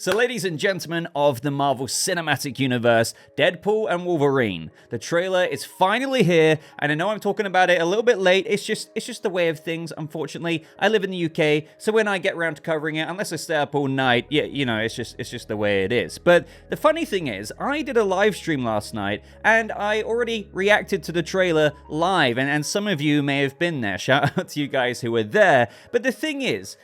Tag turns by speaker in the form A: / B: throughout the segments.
A: So ladies and gentlemen of the Marvel Cinematic Universe, Deadpool and Wolverine. The trailer is finally here, and I know I'm talking about it a little bit late. It's just the way of things, unfortunately. I live in the UK, so when I get around to covering it, unless I stay up all night, yeah, you know, it's just the way it is. But the funny thing is, I did a live stream last night, and I already reacted to the trailer live, and some of you may have been there. Shout out to you guys who were there. But the thing is,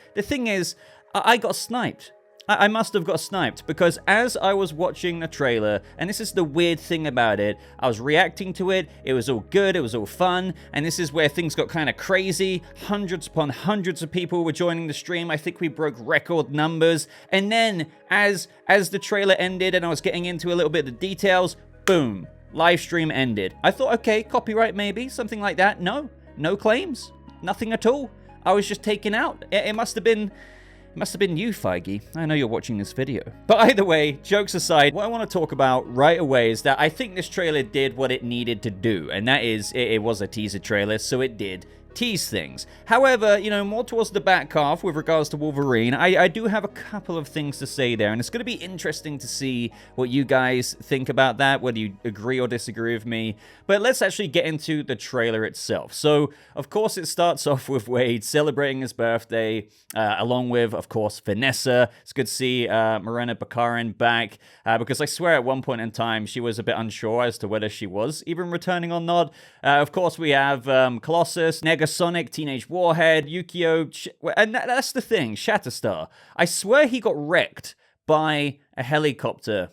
A: I got sniped. I must have got sniped, because as I was watching the trailer, and this is the weird thing about it, I was reacting to it, it was all good, it was all fun, and this is where things got kind of crazy. Hundreds upon hundreds of people were joining the stream. I think we broke record numbers, and then as the trailer ended and I was getting into a little bit of the details, boom, live stream ended. I thought, okay, copyright maybe, something like that. No claims, nothing at all. I was just taken out. It must have been you, Feige. I know you're watching this video. But either way, jokes aside, what I want to talk about right away is that I think this trailer did what it needed to do, and that is, it was a teaser trailer, so it did tease things. However, you know, more towards the back half with regards to Wolverine, I do have a couple of things to say there, and it's going to be interesting to see what you guys think about that, whether you agree or disagree with me. But let's actually get into the trailer itself. So, of course, it starts off with Wade celebrating his birthday, along with, of course, Vanessa. It's good to see Morena Baccarin back, because I swear at one point in time she was a bit unsure as to whether she was even returning or not. Of course, we have Colossus, Sonic, Teenage Warhead, Yukio, and that's the thing, Shatterstar. I swear he got wrecked by a helicopter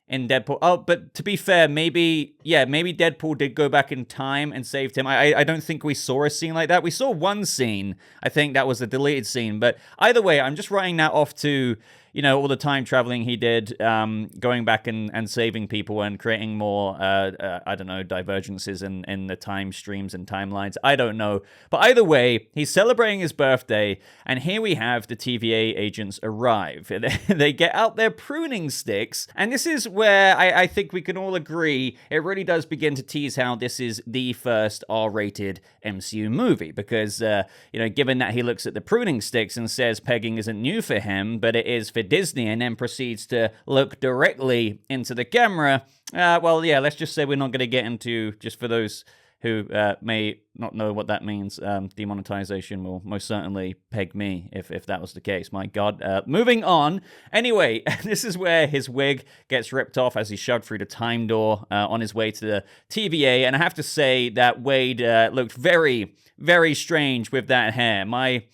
A: in Deadpool. Oh, but to be fair, maybe Deadpool did go back in time and saved him. I don't think we saw a scene like that. We saw one scene. I think that was a deleted scene. But either way, I'm just writing that off to, you know, all the time traveling he did, going back and saving people and creating more, I don't know, divergences in the time streams and timelines. I don't know. But either way, he's celebrating his birthday, and here we have the TVA agents arrive. They get out their pruning sticks, and this is where I think we can all agree it really does begin to tease how this is the first R-rated MCU movie, because, you know, given that he looks at the pruning sticks and says pegging isn't new for him, but it is for Disney, and then proceeds to look directly into the camera. Well, yeah, let's just say we're not going to get into, just for those who may not know what that means, demonetization will most certainly peg me if that was the case. My God. Moving on. Anyway, this is where his wig gets ripped off as he's shoved through the time door on his way to the TVA, and I have to say that Wade looked very, very strange with that hair. My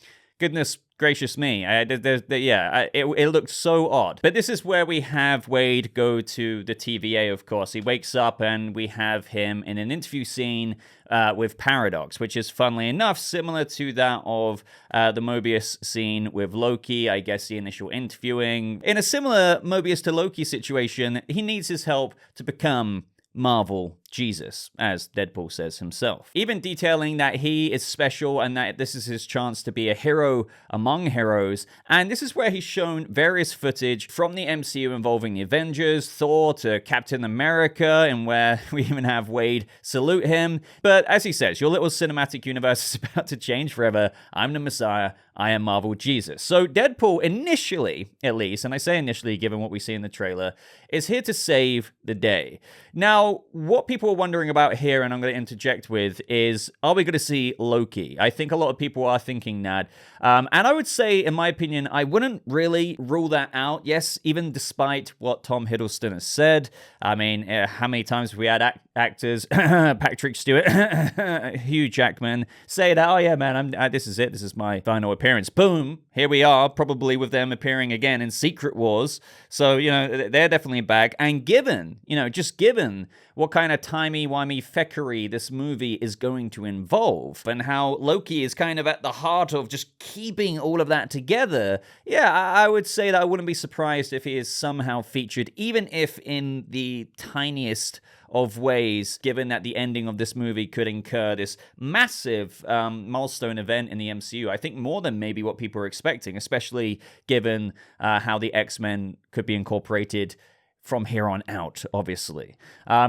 A: goodness gracious me. It looked so odd. But this is where we have Wade go to the TVA, of course. He wakes up and we have him in an interview scene with Paradox, which is, funnily enough, similar to that of the Mobius scene with Loki. I guess the initial interviewing. In a similar Mobius to Loki situation, he needs his help to become Marvel Jesus, as Deadpool says himself. Even detailing that he is special and that this is his chance to be a hero among heroes. And this is where he's shown various footage from the MCU involving the Avengers, Thor to Captain America, and where we even have Wade salute him. But as he says, your little cinematic universe is about to change forever. I'm the Messiah. I am Marvel Jesus. So Deadpool initially, at least, and I say initially given what we see in the trailer, is here to save the day. Now, what people are wondering about here, and I'm going to interject with, is, are we going to see Loki? I think a lot of people are thinking that. And I would say, in my opinion, I wouldn't really rule that out. Yes, even despite what Tom Hiddleston has said. I mean, how many times have we had actors, Patrick Stewart, Hugh Jackman, say that, oh yeah, man, this is it. This is my final appearance. Boom, here we are, probably with them appearing again in Secret Wars. So, you know, they're definitely back. And given, you know, just given what kind of timey-wimey feckery this movie is going to involve, and how Loki is kind of at the heart of just keeping all of that together, yeah, I would say that I wouldn't be surprised if he is somehow featured, even if in the tiniest of ways, given that the ending of this movie could incur this massive milestone event in the MCU. I think more than maybe what people are expecting, especially given how the X-Men could be incorporated from here on out, obviously.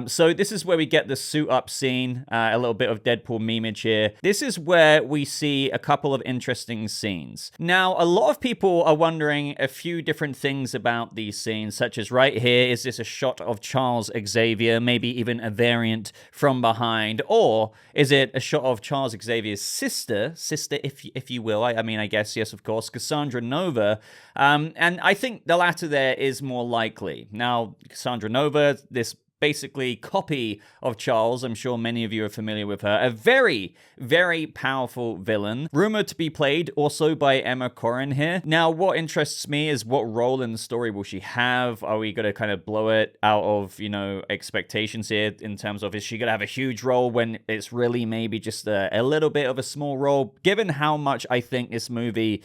A: So this is where we get the suit up scene, a little bit of Deadpool memeage here. This is where we see a couple of interesting scenes. Now, a lot of people are wondering a few different things about these scenes, such as right here, is this a shot of Charles Xavier, maybe even a variant from behind, or is it a shot of Charles Xavier's sister, if you will, I mean, I guess, yes, of course, Cassandra Nova, and I think the latter there is more likely. Now, Cassandra Nova, this basically copy of Charles. I'm sure many of you are familiar with her. A very, very powerful villain. Rumored to be played also by Emma Corrin here. Now, what interests me is what role in the story will she have? Are we going to kind of blow it out of, expectations here in terms of, is she going to have a huge role when it's really maybe just a little bit of a small role? Given how much I think this movie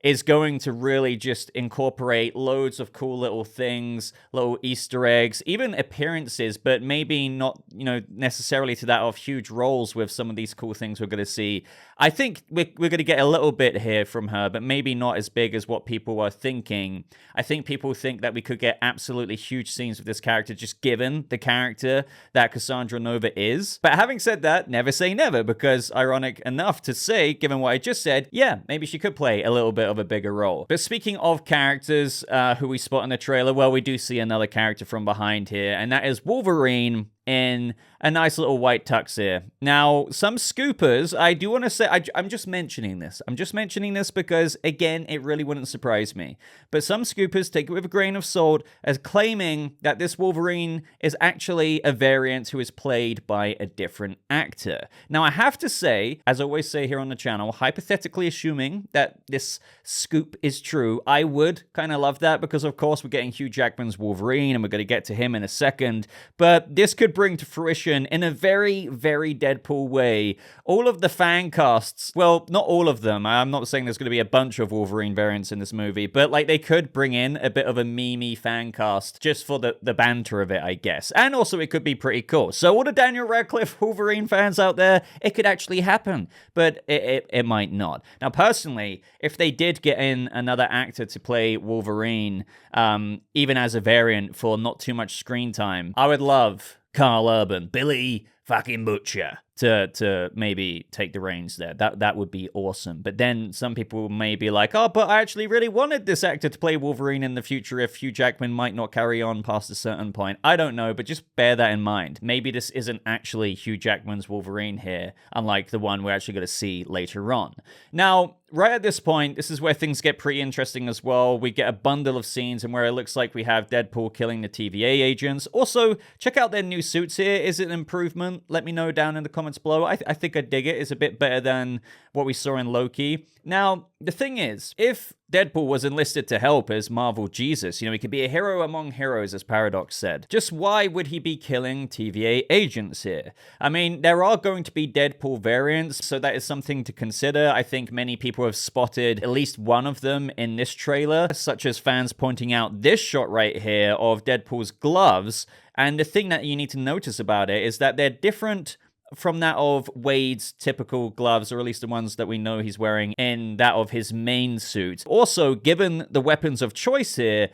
A: is going to really just incorporate loads of cool little things, little Easter eggs, even appearances, but maybe not, necessarily to that of huge roles with some of these cool things we're going to see. I think we're going to get a little bit here from her, but maybe not as big as what people are thinking. I think people think that we could get absolutely huge scenes with this character, just given the character that Cassandra Nova is. But having said that, never say never, because ironic enough to say, given what I just said, yeah, maybe she could play a little bit of a bigger role. But speaking of characters who we spot in the trailer, well, we do see another character from behind here, and that is Wolverine in a nice little white tux here. Now, some scoopers, I do want to say, I'm just mentioning this. I'm just mentioning this because, again, it really wouldn't surprise me. But some scoopers take it with a grain of salt as claiming that this Wolverine is actually a variant who is played by a different actor. Now, I have to say, as I always say here on the channel, hypothetically assuming that this scoop is true, I would kind of love that because, of course, we're getting Hugh Jackman's Wolverine and we're going to get to him in a second. But this could bring to fruition in a very, very Deadpool way all of the fan casts. Well, not all of them. I'm not saying there's going to be a bunch of Wolverine variants in this movie, but like they could bring in a bit of a memey fan cast just for the banter of it, I guess. And also it could be pretty cool. So all the Daniel Radcliffe Wolverine fans out there, it could actually happen, but it might not. Now, personally, if they did get in another actor to play Wolverine, even as a variant for not too much screen time, I would love Carl Urban, Billy fucking Butcher, to maybe take the reins there. That would be awesome. But then some people may be like, oh, but I actually really wanted this actor to play Wolverine in the future if Hugh Jackman might not carry on past a certain point. I don't know, but just bear that in mind. Maybe this isn't actually Hugh Jackman's Wolverine here, unlike the one we're actually going to see later on. Now, right at this point, this is where things get pretty interesting as well. We get a bundle of scenes and where it looks like we have Deadpool killing the TVA agents. Also, check out their new suits here. Is it an improvement? Let me know down in the comments below. I think I dig it. It's a bit better than what we saw in Loki. Now, the thing is, if Deadpool was enlisted to help as Marvel Jesus, he could be a hero among heroes, as Paradox said. Just why would he be killing TVA agents here? I mean, there are going to be Deadpool variants, so that is something to consider. I think many people have spotted at least one of them in this trailer, such as fans pointing out this shot right here of Deadpool's gloves. And the thing that you need to notice about it is that they're different from that of Wade's typical gloves, or at least the ones that we know he's wearing in that of his main suit. Also, given the weapons of choice here,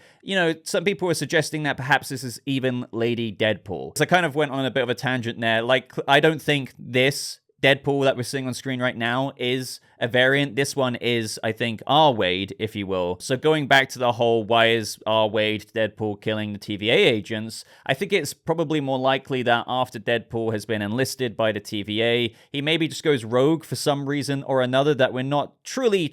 A: some people are suggesting that perhaps this is even Lady Deadpool. So I kind of went on a bit of a tangent there. Like, I don't think this Deadpool that we're seeing on screen right now is a variant. This one is, I think, R. Wade, if you will. So going back to the whole, why is R. Wade Deadpool killing the TVA agents? I think it's probably more likely that after Deadpool has been enlisted by the TVA, he maybe just goes rogue for some reason or another that we're not truly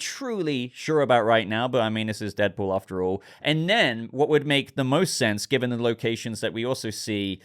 A: sure about right now. But I mean, this is Deadpool after all. And then what would make the most sense, given the locations that we also see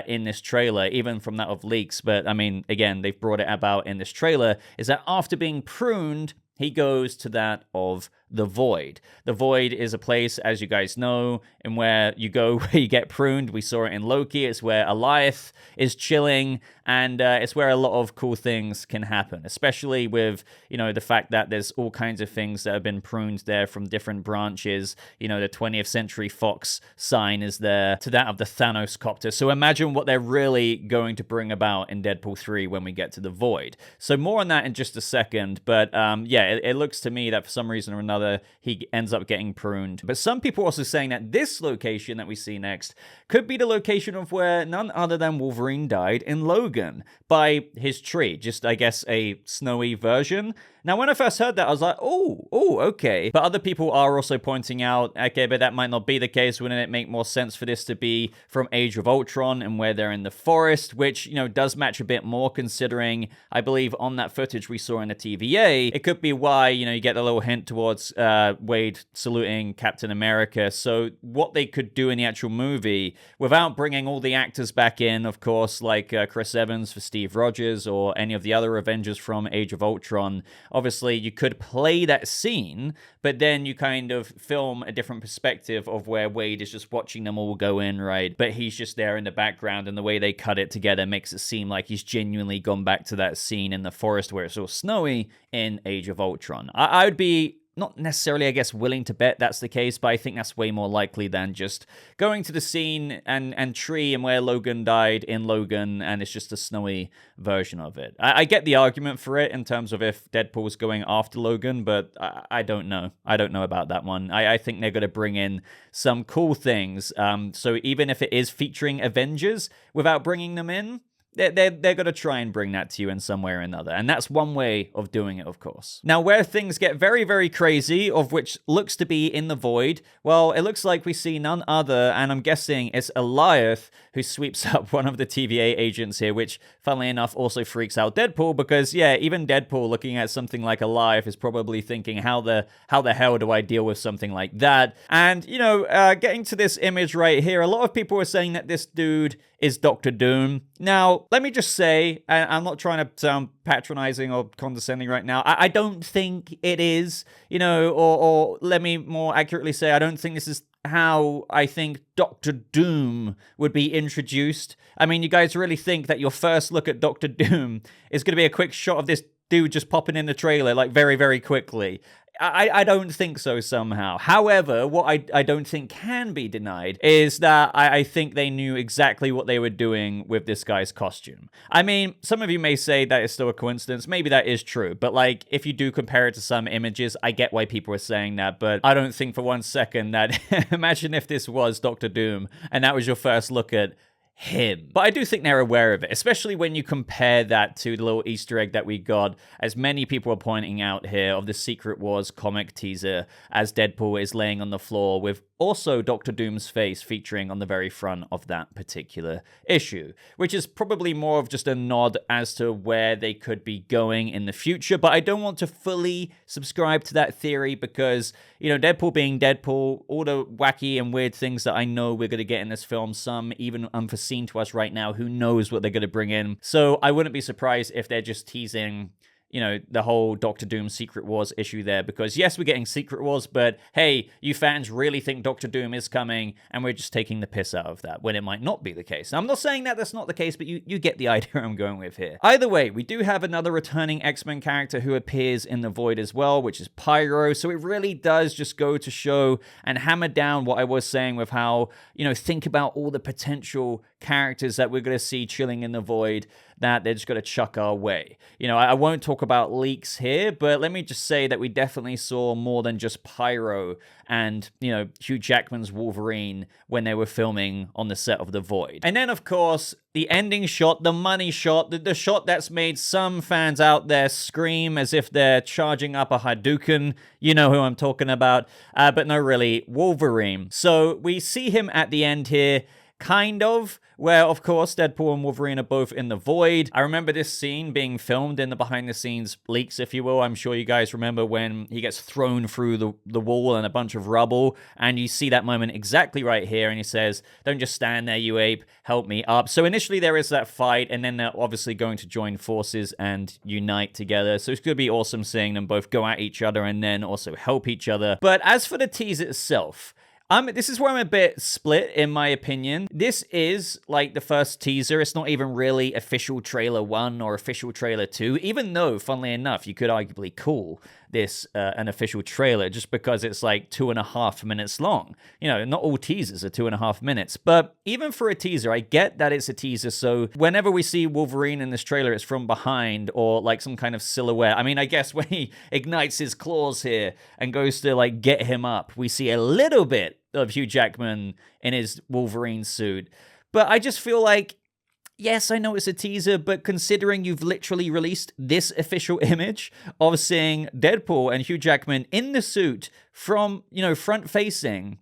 A: in this trailer, even from that of leaks, but I mean, again, they've brought it about in this trailer, is that after being pruned, he goes to that of the Void. The Void is a place, as you guys know, and where you go where you get pruned. We saw it in Loki. It's where Eliath is chilling, and it's where a lot of cool things can happen, especially with, the fact that there's all kinds of things that have been pruned there from different branches. The 20th Century Fox sign is there to that of the Thanos copter. So imagine what they're really going to bring about in Deadpool 3 when we get to the Void. So more on that in just a second, but yeah, it looks to me that for some reason or another, another, he ends up getting pruned. But some people are also saying that this location that we see next could be the location of where none other than Wolverine died in Logan, by his tree. Just, I guess, a snowy version. Now, when I first heard that, I was like, oh, okay. But other people are also pointing out, okay, but that might not be the case. Wouldn't it make more sense for this to be from Age of Ultron and where they're in the forest, which, you know, does match a bit more considering, I believe, on that footage we saw in the TVA, it could be why, you know, you get a little hint towards Wade saluting Captain America. So what they could do in the actual movie, without bringing all the actors back in, of course, like Chris Evans for Steve Rogers or any of the other Avengers from Age of Ultron, obviously, you could play that scene, but then you kind of film a different perspective of where Wade is just watching them all go in, right? But he's just there in the background, and the way they cut it together makes it seem like he's genuinely gone back to that scene in the forest where it's all snowy in Age of Ultron. I would be not necessarily, I guess, willing to bet that's the case, but I think that's way more likely than just going to the scene and tree and where Logan died in Logan, and it's just a snowy version of it. I get the argument for it in terms of if Deadpool's going after Logan, but I don't know. I don't know about that one. I think they're going to bring in some cool things. So even if it is featuring Avengers without bringing them in, they're going to try and bring that to you in some way or another. And that's one way of doing it, of course. Now, where things get very, very crazy, of which looks to be in the void, well, it looks like we see none other, and I'm guessing it's Eliath who sweeps up one of the TVA agents here, which, funnily enough, also freaks out Deadpool, because, yeah, even Deadpool looking at something like Eliath is probably thinking, how the hell do I deal with something like that? And, you know, getting to this image right here, a lot of people are saying that this dude is Doctor Doom. Now, let me just say, and I'm not trying to sound patronizing or condescending right now, I don't think it is, you know, or let me more accurately say, I don't think this is how I think Doctor Doom would be introduced. I mean, you guys really think that your first look at Doctor Doom is going to be a quick shot of this dude just popping in the trailer, like, very, very quickly? I don't think so somehow. However, what I don't think can be denied is that I think they knew exactly what they were doing with this guy's costume. I mean, some of you may say that is still a coincidence. Maybe that is true. But, like, if you do compare it to some images, I get why people are saying that. But I don't think for one second that imagine if this was Doctor Doom and that was your first look at him. But I do think they're aware of it, especially when you compare that to the little Easter egg that we got, as many people are pointing out here, of the Secret Wars comic teaser as Deadpool is laying on the floor with also Doctor Doom's face featuring on the very front of that particular issue, which is probably more of just a nod as to where they could be going in the future. But I don't want to fully subscribe to that theory because, you know, Deadpool being Deadpool, all the wacky and weird things that I know we're going to get in this film, some even unforeseen to us right now, who knows what they're going to bring in. So I wouldn't be surprised if they're just teasing, you know, the whole Doctor Doom Secret Wars issue there, because yes, we're getting Secret Wars, but hey, you fans really think Doctor Doom is coming, and we're just taking the piss out of that, when it might not be the case. Now, I'm not saying that that's not the case, but you get the idea I'm going with here. Either way, we do have another returning X-Men character who appears in the Void as well, which is Pyro, so it really does just go to show and hammer down what I was saying with how, you know, think about all the potential characters that we're going to see chilling in the Void that they're just going to chuck our way. You know, I won't talk about leaks here, but let me just say that we definitely saw more than just Pyro and, you know, Hugh Jackman's Wolverine when they were filming on the set of The Void. And then, of course, the ending shot, the money shot, the shot that's made some fans out there scream as if they're charging up a Hadouken. You know who I'm talking about. But no, really, Wolverine. So we see him at the end here, kind of, where, of course, Deadpool and Wolverine are both in the Void. I remember this scene being filmed in the behind-the-scenes leaks, if you will. I'm sure you guys remember when he gets thrown through the wall and a bunch of rubble, and you see that moment exactly right here, and he says, "Don't just stand there, you ape, help me up." So initially there is that fight, and then they're obviously going to join forces and unite together. So it's going to be awesome seeing them both go at each other and then also help each other. But as for the tease itself, This is where I'm a bit split in my opinion. This is like the first teaser. It's not even really official trailer 1 or official trailer 2, even though, funnily enough, you could arguably call this an official trailer just because it's like 2.5 minutes long. You know, not all teasers are 2.5 minutes, but even for a teaser, I get that it's a teaser. So whenever we see Wolverine in this trailer, it's from behind or like some kind of silhouette. I mean, I guess when he ignites his claws here and goes to like get him up, we see a little bit of Hugh Jackman in his Wolverine suit. But I just feel like, yes, I know it's a teaser, but considering you've literally released this official image of seeing Deadpool and Hugh Jackman in the suit from, you know, front facing,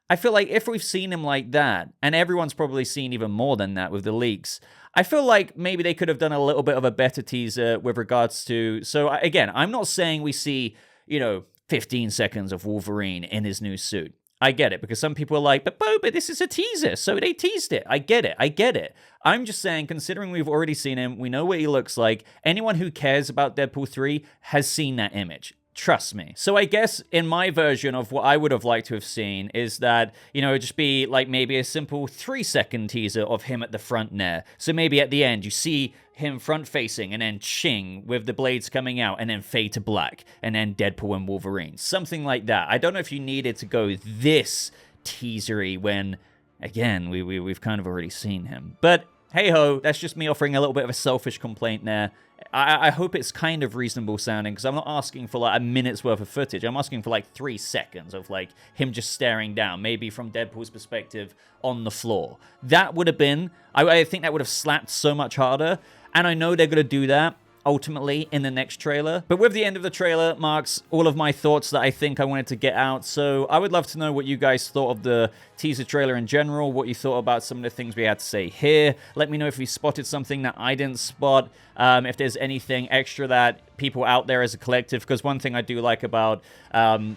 A: I feel like if we've seen him like that, and everyone's probably seen even more than that with the leaks, I feel like maybe they could have done a little bit of a better teaser with regards to... So again, I'm not saying we see, you know, 15 seconds of Wolverine in his new suit. I get it, because some people are like, but Boba, this is a teaser, so they teased it. I get it. I'm just saying, considering we've already seen him, we know what he looks like, anyone who cares about Deadpool 3 has seen that image. Trust me. So I guess in my version of what I would have liked to have seen is that, you know, it'd just be like maybe a simple 3-second teaser of him at the front there. So maybe at the end you see him front facing and then ching with the blades coming out and then fade to black and then Deadpool and Wolverine. Something like that. I don't know if you needed to go this teasery when, again, we've kind of already seen him. But hey ho, that's just me offering a little bit of a selfish complaint there. I hope it's kind of reasonable sounding, because I'm not asking for like a minute's worth of footage. I'm asking for like 3 seconds of like him just staring down, maybe from Deadpool's perspective on the floor. That would have been, I think that would have slapped so much harder. And I know they're going to do that ultimately in the next trailer. But with the end of the trailer marks all of my thoughts that I think I wanted to get out. So I would love to know what you guys thought of the teaser trailer in general, what you thought about some of the things we had to say here. Let me know if you spotted something that I didn't spot, if there's anything extra that people out there as a collective, because one thing I do like about,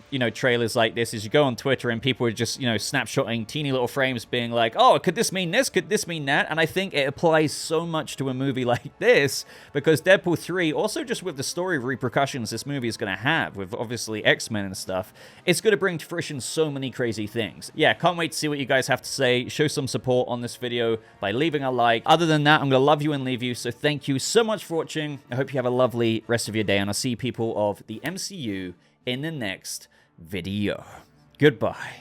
A: you know, trailers like this is you go on Twitter and people are just, you know, snapshotting teeny little frames being like, oh, could this mean this? Could this mean that? And I think it applies so much to a movie like this, because Deadpool 3, also just with the story repercussions this movie is going to have, with obviously X-Men and stuff, it's going to bring to fruition so many crazy things. Yeah, can't wait to see what you guys have to say. Show some support on this video by leaving a like. Other than that, I'm going to love you and leave you, so thank you so much for watching. I hope you have a lovely rest of your day, and I'll see people of the MCU in the next video. Goodbye.